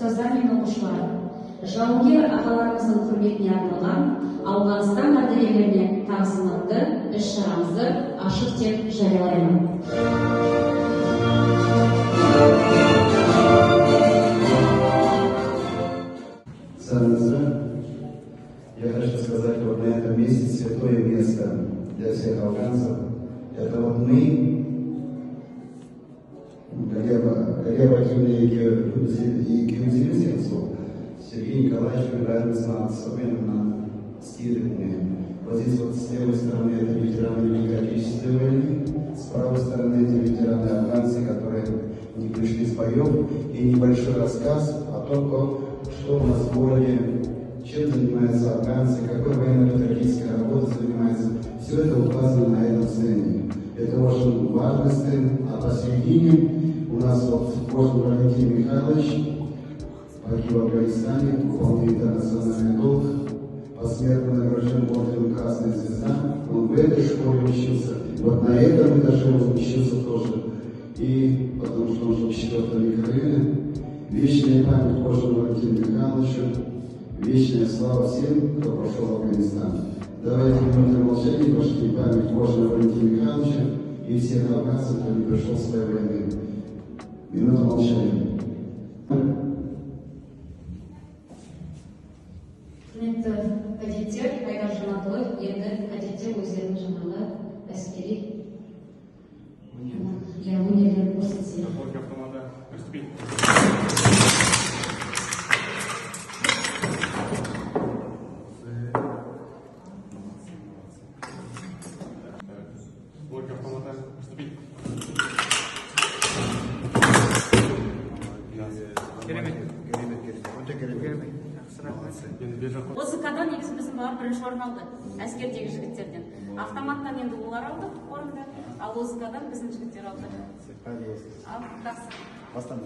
ұстаздар мен оқушылар, жауынгер ағаларымыздың құрметіне арналған Ауғанстан ардагерлеріне тағзым атты іс-шарамызды ашық деп жариялаймын. Я хочу сказать, вот на этом месте святое место для всех афганцев. Это вот мы, Глеба и Кюзельсенцу, Сергей Николаевич нравится над особенно скидывание. Вот здесь вот с левой стороны это ветераны Великой Отечественной войны, с правой стороны это ветераны афганцы, которые не пришли с боев. И небольшой рассказ о том, что у нас в городе, чем занимаются афганцы, какой военно-патриотической работой занимаются. Все это указано на этом сцене. Это очень важный сцен. А посередине у нас вот Кожин Валентин Михайлович погиб в Афганистане, выполнил интернациональный долг, посмертно награжден орденом Красная Звезда. Он в этой школе учился. Вот на этом этаже он учился тоже. И потому что он жил в 4-м микрорайоне. Вечная память Кожину Валентину Михайловичу. Вечная слава всем, кто прошел в Афганистан. Давайте минуту молчания почтим память Кожина Валентина Михайловича и всех афганцев, кто не пришел с своей войны. Минута молчания. Құрметті кадеттер, Айдар Жанатұлы, енді кадеттер өздерінің жаңағы әскери өнерлерін көрсетсе. ОЗК-дан негізі біздің балар бірінші орын алды, әскердегі жігіттерден. Автоматтан енді олар алды орынды, ал ОЗК-дан біздің жігіттер алды. Ал, жақсы. Бастан.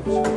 Thank you.